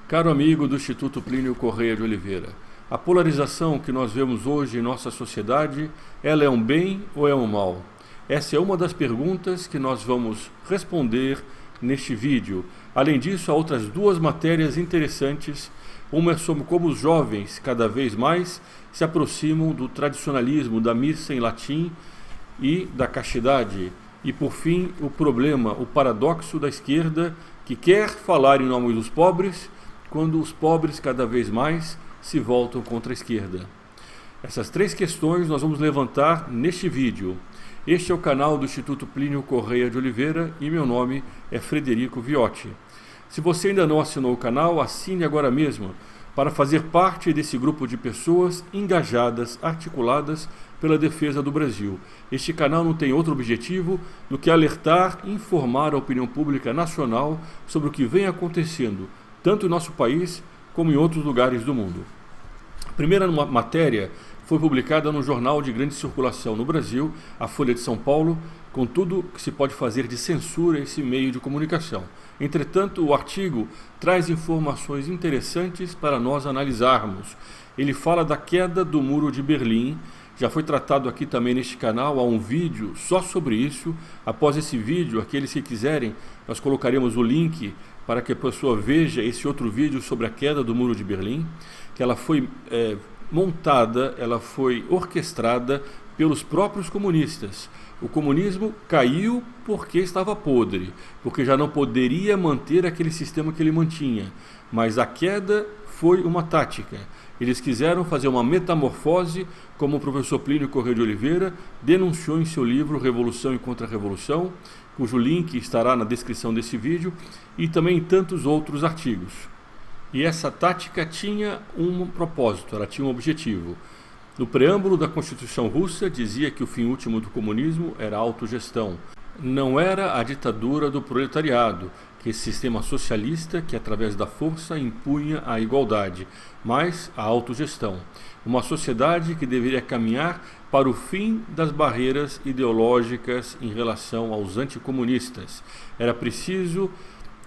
Caro amigo do Instituto Plínio Correia de Oliveira, a polarização que nós vemos hoje em nossa sociedade, ela é um bem ou é um mal? Essa é uma das perguntas que nós vamos responder neste vídeo. Além disso, há outras duas matérias interessantes. Uma é sobre como os jovens cada vez mais se aproximam do tradicionalismo, da missa em latim e da castidade. E por fim, o problema, o paradoxo da esquerda que quer falar em nome dos pobres, quando os pobres cada vez mais se voltam contra a esquerda. Essas três questões nós vamos levantar neste vídeo. Este é o canal do Instituto Plínio Correia de Oliveira e meu nome é Frederico Viotti. Se você ainda não assinou o canal, assine agora mesmo para fazer parte desse grupo de pessoas engajadas, articuladas pela defesa do Brasil. Este canal não tem outro objetivo do que alertar e informar a opinião pública nacional sobre o que vem acontecendo, tanto em nosso país como em outros lugares do mundo. A primeira matéria foi publicada no jornal de grande circulação no Brasil, a Folha de São Paulo, com tudo que se pode fazer de censura a esse meio de comunicação. Entretanto, o artigo traz informações interessantes para nós analisarmos. Ele fala da queda do Muro de Berlim. Já foi tratado aqui também neste canal, há um vídeo só sobre isso. Após esse vídeo, aqueles que quiserem, nós colocaremos o link para que a pessoa veja esse outro vídeo sobre a queda do Muro de Berlim, que ela foi montada, ela foi orquestrada pelos próprios comunistas. O comunismo caiu porque estava podre, porque já não poderia manter aquele sistema que ele mantinha. Mas a queda foi uma tática. Eles quiseram fazer uma metamorfose, como o professor Plínio Correia de Oliveira denunciou em seu livro Revolução e Contra-Revolução, cujo link estará na descrição desse vídeo, e também em tantos outros artigos. E essa tática tinha um propósito, ela tinha um objetivo. No preâmbulo da Constituição Russa dizia que o fim último do comunismo era a autogestão. Não era a ditadura do proletariado, que esse sistema socialista que através da força impunha a igualdade, mas a autogestão. Uma sociedade que deveria caminhar para o fim das barreiras ideológicas em relação aos anticomunistas. Era preciso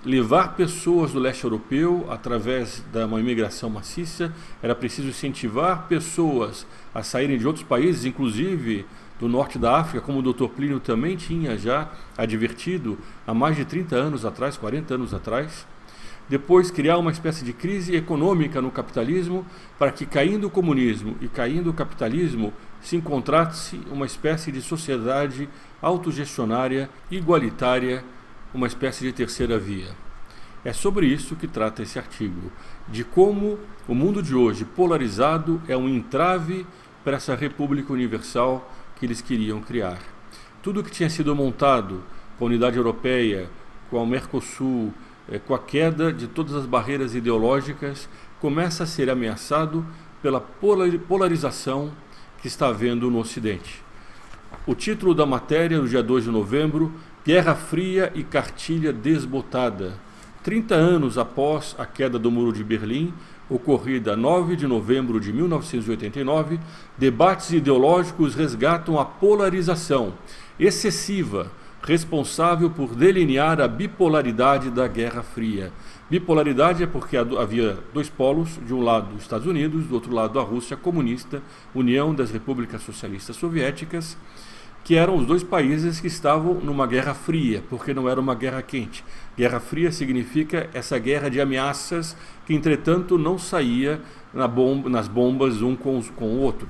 levar pessoas do leste europeu através de uma imigração maciça, era preciso incentivar pessoas a saírem de outros países, inclusive do norte da África, como o Dr. Plínio também tinha já advertido há mais de 30 anos atrás, 40 anos atrás. Depois criar uma espécie de crise econômica no capitalismo, para que caindo o comunismo e caindo o capitalismo, se encontrasse uma espécie de sociedade autogestionária, igualitária, uma espécie de terceira via. É sobre isso que trata esse artigo, de como o mundo de hoje polarizado é um entrave para essa república universal que eles queriam criar. Tudo que tinha sido montado com a unidade europeia, com o Mercosul, com a queda de todas as barreiras ideológicas, começa a ser ameaçado pela polarização que está havendo no Ocidente. O título da matéria, no dia 2 de novembro, Guerra Fria e Cartilha Desbotada. 30 anos após a queda do Muro de Berlim, ocorrida 9 de novembro de 1989, debates ideológicos resgatam a polarização excessiva, responsável por delinear a bipolaridade da Guerra Fria. Bipolaridade é porque havia dois polos, de um lado os Estados Unidos, do outro lado a Rússia comunista, União das Repúblicas Socialistas Soviéticas, que eram os dois países que estavam numa guerra fria, porque não era uma guerra quente. Guerra fria significa essa guerra de ameaças que, entretanto, não saía nas bombas um com o outro.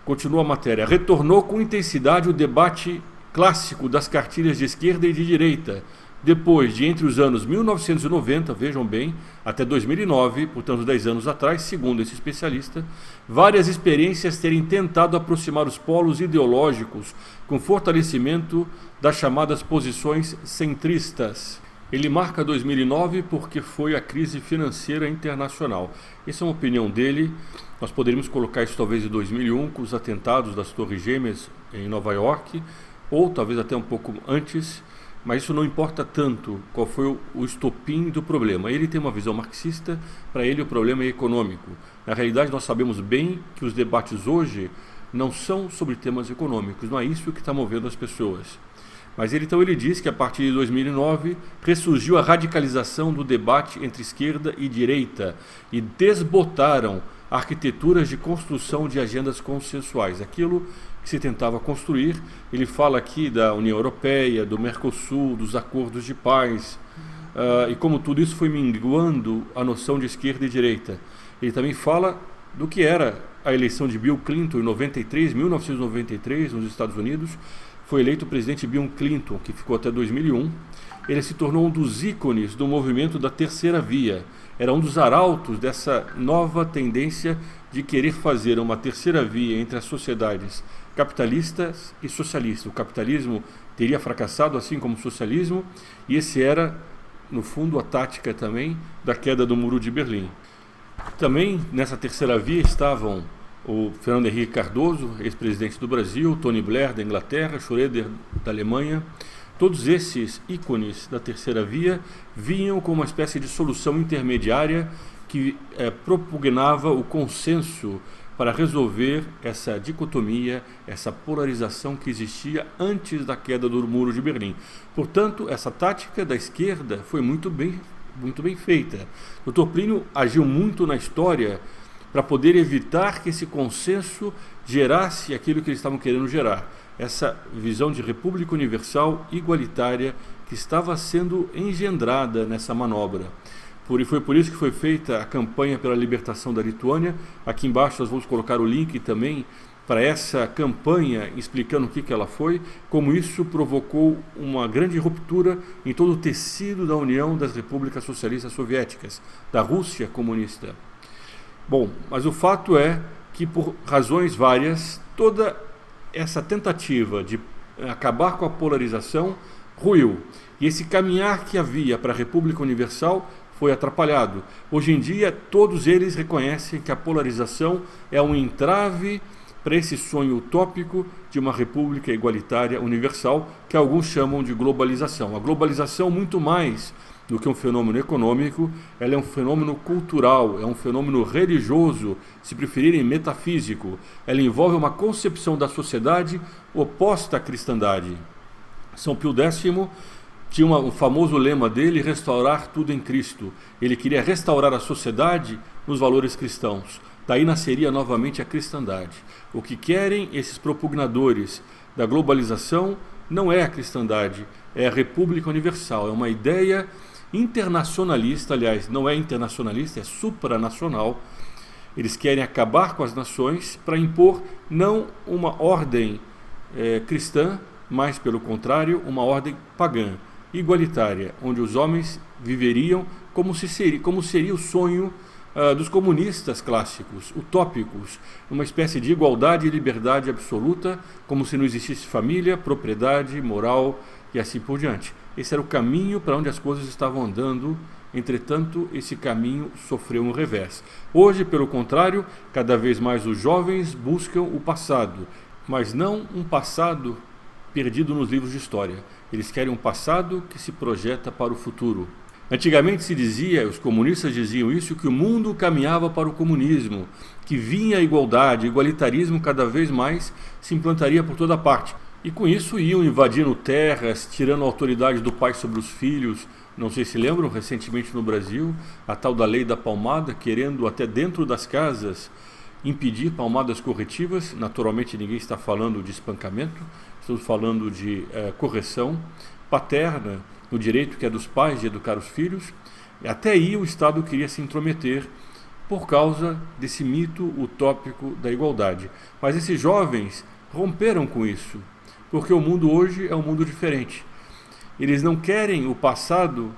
Continua a matéria. Retornou com intensidade o debate clássico das cartilhas de esquerda e de direita, depois de entre os anos 1990, vejam bem, até 2009, portanto 10 anos atrás, segundo esse especialista, várias experiências terem tentado aproximar os polos ideológicos com fortalecimento das chamadas posições centristas. Ele marca 2009 porque foi a crise financeira internacional. Essa é uma opinião dele. Nós poderíamos colocar isso talvez em 2001, com os atentados das Torres Gêmeas em Nova York, ou talvez até um pouco antes, mas isso não importa tanto qual foi o estopim do problema. Ele tem uma visão marxista, para ele o problema é econômico. Na realidade, nós sabemos bem que os debates hoje não são sobre temas econômicos, não é isso que está movendo as pessoas. Mas ele diz que a partir de 2009 ressurgiu a radicalização do debate entre esquerda e direita e desbotaram arquiteturas de construção de agendas consensuais. Aquilo que se tentava construir, ele fala aqui da União Europeia, do Mercosul, dos acordos de paz, e como tudo isso foi minguando a noção de esquerda e direita. Ele também fala do que era a eleição de Bill Clinton em 1993, nos Estados Unidos. Foi eleito o presidente Bill Clinton, que ficou até 2001. Ele se tornou um dos ícones do movimento da terceira via. Era um dos arautos dessa nova tendência de querer fazer uma terceira via entre as sociedades capitalistas e socialistas. O capitalismo teria fracassado, assim como o socialismo, e esse era, no fundo, a tática também da queda do Muro de Berlim. Também nessa terceira via estavam o Fernando Henrique Cardoso, ex-presidente do Brasil, Tony Blair da Inglaterra, Schröder da Alemanha. Todos esses ícones da terceira via vinham com uma espécie de solução intermediária que propugnava o consenso para resolver essa dicotomia, essa polarização que existia antes da queda do Muro de Berlim. Portanto, essa tática da esquerda foi muito bem feita. O Dr. Plínio agiu muito na história para poder evitar que esse consenso gerasse aquilo que eles estavam querendo gerar, essa visão de república universal igualitária que estava sendo engendrada nessa manobra. Foi por isso que foi feita a campanha pela libertação da Lituânia. Aqui embaixo nós vamos colocar o link também para essa campanha, explicando o que ela foi, como isso provocou uma grande ruptura em todo o tecido da União das Repúblicas Socialistas Soviéticas, da Rússia comunista. Bom, mas o fato é que, por razões várias, toda essa tentativa de acabar com a polarização ruiu. E esse caminhar que havia para a República Universal foi atrapalhado. Hoje em dia, todos eles reconhecem que a polarização é um entrave para esse sonho utópico de uma república igualitária universal, que alguns chamam de globalização. A globalização, muito mais do que um fenômeno econômico, ela é um fenômeno cultural, é um fenômeno religioso, se preferirem metafísico. Ela envolve uma concepção da sociedade oposta à cristandade. São Pio X tinha um famoso lema dele, restaurar tudo em Cristo. Ele queria restaurar a sociedade nos valores cristãos. Daí nasceria novamente a cristandade. O que querem esses propugnadores da globalização não é a cristandade, é a República Universal. É uma ideia internacionalista, aliás, não é internacionalista, é supranacional. Eles querem acabar com as nações para impor não uma ordem cristã, mas, pelo contrário, uma ordem pagã, igualitária, onde os homens viveriam como seria o sonho dos comunistas clássicos, utópicos, uma espécie de igualdade e liberdade absoluta, como se não existisse família, propriedade, moral e assim por diante. Esse era o caminho para onde as coisas estavam andando. Entretanto, esse caminho sofreu um revés. Hoje, pelo contrário, cada vez mais os jovens buscam o passado, mas não um passado perdido nos livros de história. Eles querem um passado que se projeta para o futuro. Antigamente se dizia, os comunistas diziam isso, que o mundo caminhava para o comunismo, que vinha a igualdade, o igualitarismo cada vez mais se implantaria por toda parte. E com isso iam invadindo terras, tirando a autoridade do pai sobre os filhos. Não sei se lembram, recentemente no Brasil, a tal da lei da palmada, querendo até dentro das casas impedir palmadas corretivas. Naturalmente ninguém está falando de espancamento, estamos falando de correção paterna, no direito que é dos pais de educar os filhos. Até aí o Estado queria se intrometer por causa desse mito utópico da igualdade. Mas esses jovens romperam com isso, porque o mundo hoje é um mundo diferente. Eles não querem o passado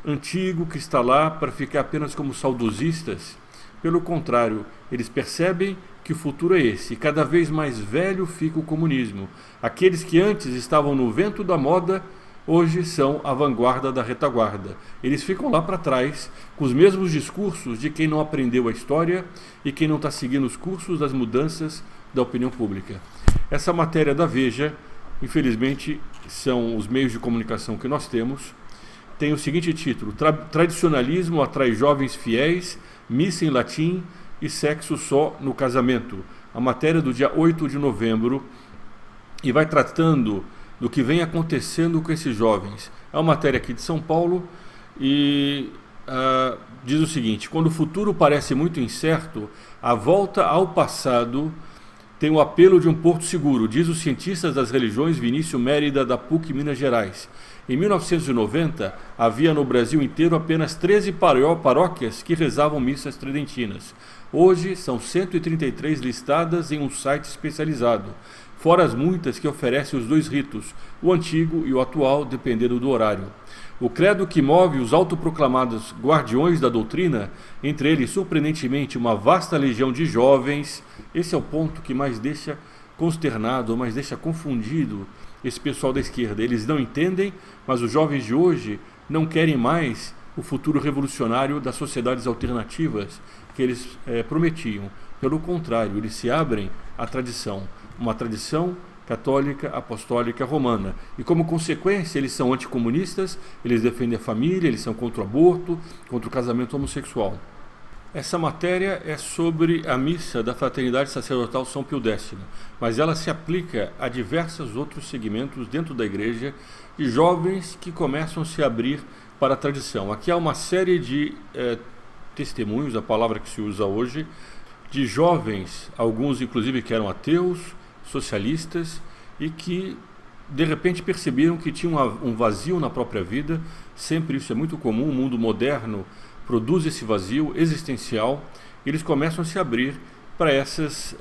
antigo que está lá para ficar apenas como saudosistas. Pelo contrário, eles percebem que o futuro é esse, e cada vez mais velho fica o comunismo. Aqueles que antes estavam no vento da moda, hoje são a vanguarda da retaguarda. Eles ficam lá para trás, com os mesmos discursos de quem não aprendeu a história e quem não está seguindo os cursos das mudanças da opinião pública. Essa matéria da Veja, infelizmente, são os meios de comunicação que nós temos, tem o seguinte título: Tradicionalismo atrai jovens fiéis, missa em latim e sexo só no casamento. A matéria do dia 8 de novembro, e vai tratando do que vem acontecendo com esses jovens. É uma matéria aqui de São Paulo e diz o seguinte: quando o futuro parece muito incerto, a volta ao passado tem o apelo de um porto seguro, diz os cientistas das religiões Vinícius Mérida, da PUC Minas Gerais. Em 1990, havia no Brasil inteiro apenas 13 paróquias que rezavam missas tridentinas. Hoje, são 133 listadas em um site especializado, fora as muitas que oferecem os dois ritos, o antigo e o atual, dependendo do horário. O credo que move os autoproclamados guardiões da doutrina, entre eles, surpreendentemente, uma vasta legião de jovens. Esse é o ponto que mais deixa consternado, mais deixa confundido esse pessoal da esquerda. Eles não entendem, mas os jovens de hoje não querem mais o futuro revolucionário das sociedades alternativas que eles prometiam. Pelo contrário, eles se abrem à tradição, uma tradição católica, apostólica, romana. E como consequência, eles são anticomunistas, eles defendem a família, eles são contra o aborto, contra o casamento homossexual. Essa matéria é sobre a missa da Fraternidade Sacerdotal São Pio X, mas ela se aplica a diversos outros segmentos dentro da igreja de jovens que começam a se abrir para a tradição. Aqui há uma série de testemunhos, a palavra que se usa hoje, de jovens, alguns inclusive que eram ateus, socialistas, e que de repente perceberam que tinham um vazio na própria vida. Sempre isso é muito comum, o mundo moderno produz esse vazio existencial, e eles começam a se abrir para essas,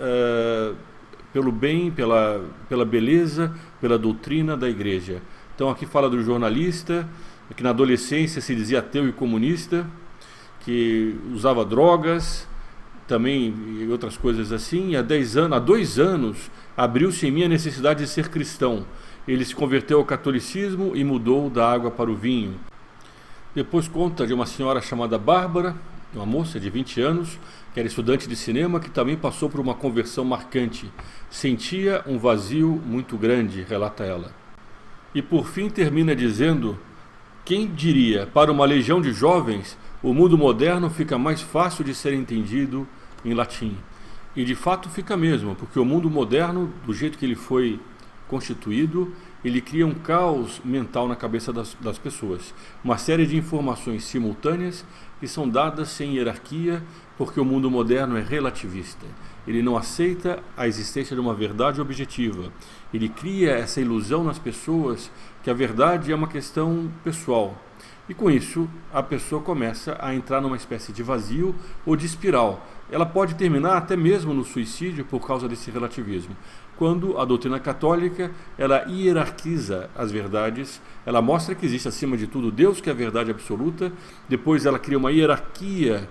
pelo bem, pela beleza, pela doutrina da igreja. Então aqui fala do jornalista, que na adolescência se dizia ateu e comunista, que usava drogas, também e outras coisas assim, e há 2 anos abriu-se em mim a necessidade de ser cristão. Ele se converteu ao catolicismo e mudou da água para o vinho. Depois conta de uma senhora chamada Bárbara, uma moça de 20 anos, que era estudante de cinema, que também passou por uma conversão marcante. Sentia um vazio muito grande, relata ela. E por fim termina dizendo: quem diria, para uma legião de jovens, o mundo moderno fica mais fácil de ser entendido em latim. E de fato fica mesmo, porque o mundo moderno, do jeito que ele foi constituído, ele cria um caos mental na cabeça das pessoas. Uma série de informações simultâneas que são dadas sem hierarquia, porque o mundo moderno é relativista. Ele não aceita a existência de uma verdade objetiva. Ele cria essa ilusão nas pessoas que a verdade é uma questão pessoal. E com isso, a pessoa começa a entrar numa espécie de vazio ou de espiral. Ela pode terminar até mesmo no suicídio por causa desse relativismo. Quando a doutrina católica, ela hierarquiza as verdades, ela mostra que existe acima de tudo Deus, que é a verdade absoluta, depois ela cria uma hierarquia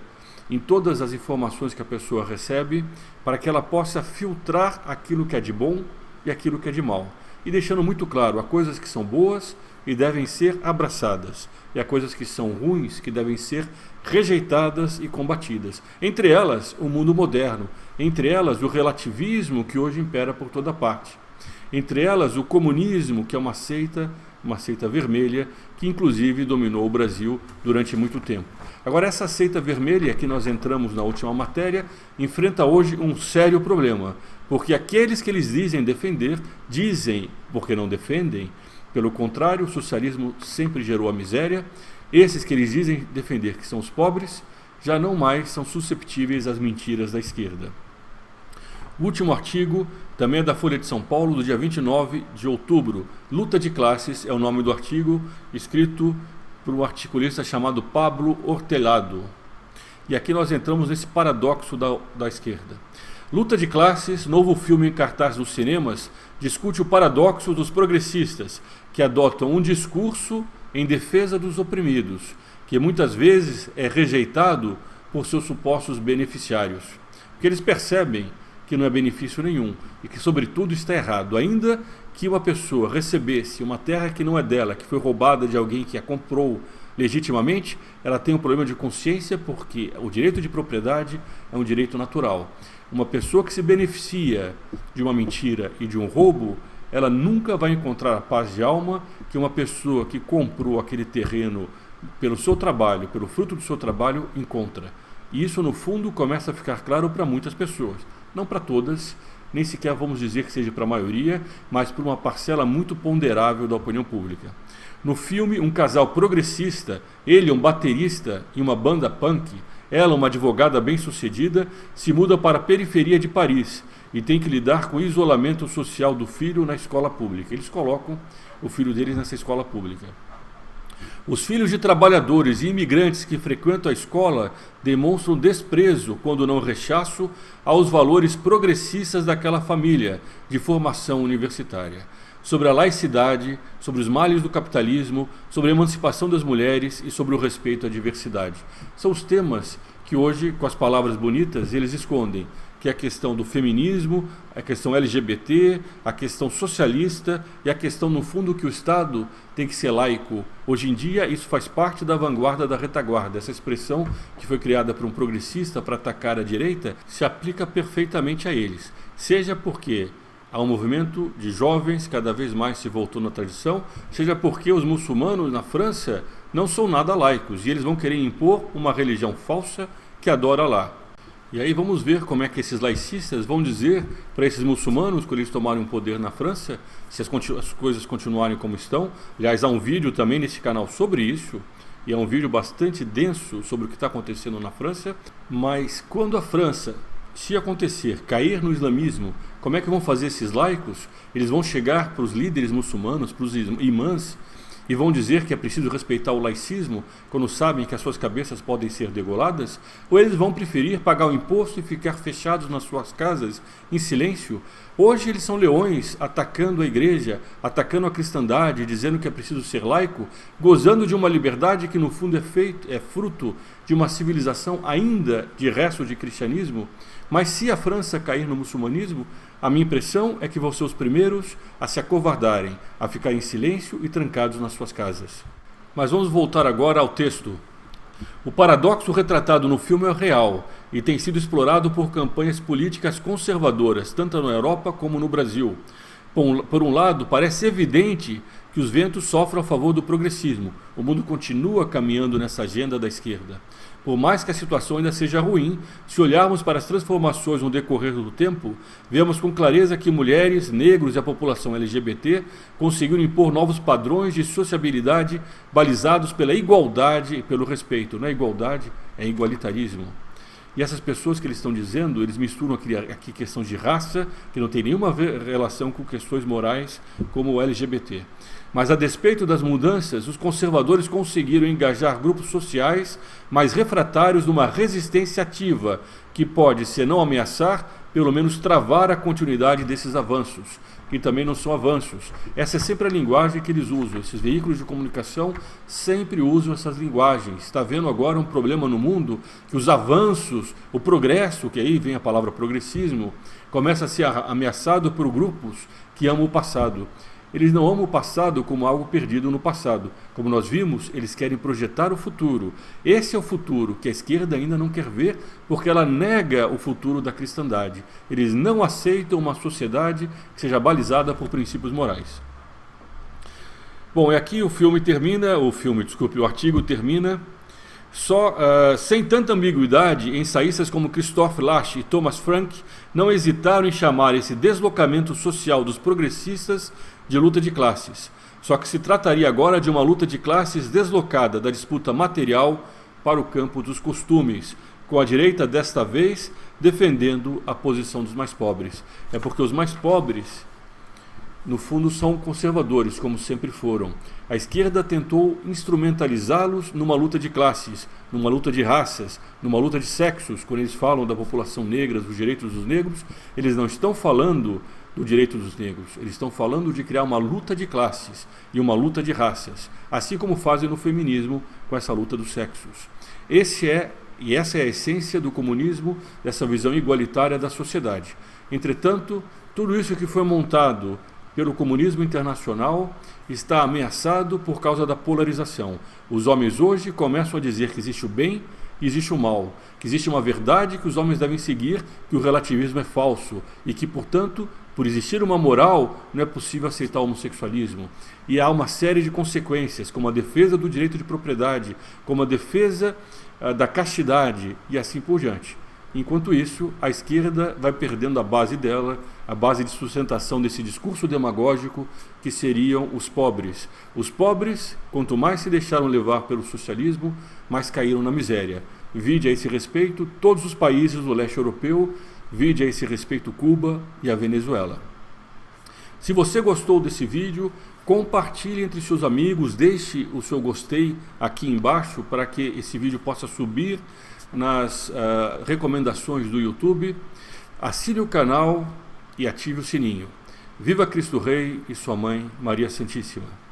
em todas as informações que a pessoa recebe, para que ela possa filtrar aquilo que é de bom e aquilo que é de mal. E deixando muito claro, há coisas que são boas e devem ser abraçadas, e há coisas que são ruins que devem ser rejeitadas e combatidas. Entre elas, o mundo moderno, entre elas, o relativismo que hoje impera por toda parte. Entre elas, o comunismo, que é uma seita vermelha, que inclusive dominou o Brasil durante muito tempo. Agora, essa seita vermelha que nós entramos na última matéria, enfrenta hoje um sério problema, porque aqueles que eles dizem defender, dizem porque não defendem. Pelo contrário, o socialismo sempre gerou a miséria. Esses que eles dizem defender, que são os pobres, já não mais são susceptíveis às mentiras da esquerda. O último artigo também é da Folha de São Paulo, do dia 29 de outubro. Luta de classes é o nome do artigo, escrito por um articulista chamado Pablo Hortelado. E aqui nós entramos nesse paradoxo da esquerda. Luta de classes, novo filme em cartaz nos cinemas, discute o paradoxo dos progressistas, que adotam um discurso em defesa dos oprimidos, que muitas vezes é rejeitado por seus supostos beneficiários. Porque eles percebem que não é benefício nenhum e que, sobretudo, está errado. Ainda que uma pessoa recebesse uma terra que não é dela, que foi roubada de alguém que a comprou legitimamente, ela tem um problema de consciência, porque o direito de propriedade é um direito natural. Uma pessoa que se beneficia de uma mentira e de um roubo, ela nunca vai encontrar a paz de alma que uma pessoa que comprou aquele terreno pelo seu trabalho, pelo fruto do seu trabalho, encontra. E isso, no fundo, começa a ficar claro para muitas pessoas. Não para todas, nem sequer vamos dizer que seja para a maioria, mas para uma parcela muito ponderável da opinião pública. No filme, um casal progressista, ele um baterista em uma banda punk, ela uma advogada bem-sucedida, se muda para a periferia de Paris e tem que lidar com o isolamento social do filho na escola pública. Eles colocam o filho deles nessa escola pública. Os filhos de trabalhadores e imigrantes que frequentam a escola demonstram desprezo, quando não rechaço, aos valores progressistas daquela família de formação universitária. Sobre a laicidade, sobre os males do capitalismo, sobre a emancipação das mulheres e sobre o respeito à diversidade. São os temas que hoje, com as palavras bonitas, eles escondem, que é a questão do feminismo, a questão LGBT, a questão socialista e a questão, no fundo, que o Estado tem que ser laico. Hoje em dia, isso faz parte da vanguarda da retaguarda. Essa expressão, que foi criada por um progressista para atacar a direita, se aplica perfeitamente a eles. Seja porque há um movimento de jovens cada vez mais se voltou na tradição, seja porque os muçulmanos na França não são nada laicos e eles vão querer impor uma religião falsa que adora lá. E aí vamos ver como é que esses laicistas vão dizer para esses muçulmanos, quando eles tomarem o poder na França, se as coisas continuarem como estão. Aliás, há um vídeo também nesse canal sobre isso, e é um vídeo bastante denso sobre o que está acontecendo na França. Mas quando a França, se acontecer, cair no islamismo, como é que vão fazer esses laicos? Eles vão chegar para os líderes muçulmanos, para os imãs, e vão dizer que é preciso respeitar o laicismo, quando sabem que as suas cabeças podem ser degoladas? Ou eles vão preferir pagar o imposto e ficar fechados nas suas casas, em silêncio? Hoje eles são leões, atacando a igreja, atacando a cristandade, dizendo que é preciso ser laico, gozando de uma liberdade que no fundo é fruto de uma civilização ainda de resto de cristianismo. Mas se a França cair no muçulmanismo, a minha impressão é que vão ser os primeiros a se acovardarem, a ficar em silêncio e trancados nas suas casas. Mas vamos voltar agora ao texto. O paradoxo retratado no filme é real e tem sido explorado por campanhas políticas conservadoras, tanto na Europa como no Brasil. Por um lado, parece evidente que os ventos sofrem a favor do progressismo. O mundo continua caminhando nessa agenda da esquerda. Por mais que a situação ainda seja ruim, se olharmos para as transformações no decorrer do tempo, vemos com clareza que mulheres, negros e a população LGBT conseguiram impor novos padrões de sociabilidade balizados pela igualdade e pelo respeito. Não é igualdade, é igualitarismo. E essas pessoas que eles estão dizendo, eles misturam aqui questão de raça, que não tem nenhuma relação com questões morais como o LGBT. Mas a despeito das mudanças, os conservadores conseguiram engajar grupos sociais mais refratários numa resistência ativa, que pode, se não ameaçar, pelo menos travar a continuidade desses avanços, que também não são avanços. Essa é sempre a linguagem que eles usam. Esses veículos de comunicação sempre usam essas linguagens. Está vendo agora um problema no mundo, que os avanços, o progresso, que aí vem a palavra progressismo, começa a ser ameaçado por grupos que amam o passado. Eles não amam o passado como algo perdido no passado. Como nós vimos, eles querem projetar o futuro. Esse é o futuro que a esquerda ainda não quer ver, porque ela nega o futuro da cristandade. Eles não aceitam uma sociedade que seja balizada por princípios morais. Bom, e aqui o artigo termina. Sem tanta ambiguidade, ensaístas como Christophe Lasch e Thomas Frank não hesitaram em chamar esse deslocamento social dos progressistas de luta de classes. Só que se trataria agora de uma luta de classes deslocada da disputa material para o campo dos costumes, com a direita desta vez defendendo a posição dos mais pobres. É porque os mais pobres, no fundo, são conservadores, como sempre foram. A esquerda tentou instrumentalizá-los numa luta de classes, numa luta de raças, numa luta de sexos. Quando eles falam da população negra, dos direitos dos negros, eles não estão falando do direito dos negros, eles estão falando de criar uma luta de classes e uma luta de raças, assim como fazem no feminismo com essa luta dos sexos. Essa é a essência do comunismo, dessa visão igualitária da sociedade. Entretanto, tudo isso que foi montado pelo comunismo internacional está ameaçado por causa da polarização. Os homens hoje começam a dizer que existe o bem e existe o mal, que existe uma verdade que os homens devem seguir, que o relativismo é falso e que, portanto, por existir uma moral, não é possível aceitar o homossexualismo. E há uma série de consequências, como a defesa do direito de propriedade, como a defesa da castidade e assim por diante. Enquanto isso, a esquerda vai perdendo a base dela, a base de sustentação desse discurso demagógico que seriam os pobres. Os pobres, quanto mais se deixaram levar pelo socialismo, mais caíram na miséria. Vide a esse respeito todos os países do leste europeu, vide a esse respeito Cuba e a Venezuela. Se você gostou desse vídeo, compartilhe entre seus amigos, deixe o seu gostei aqui embaixo para que esse vídeo possa subir nas recomendações do YouTube. Assine o canal e ative o sininho. Viva Cristo Rei e sua mãe Maria Santíssima!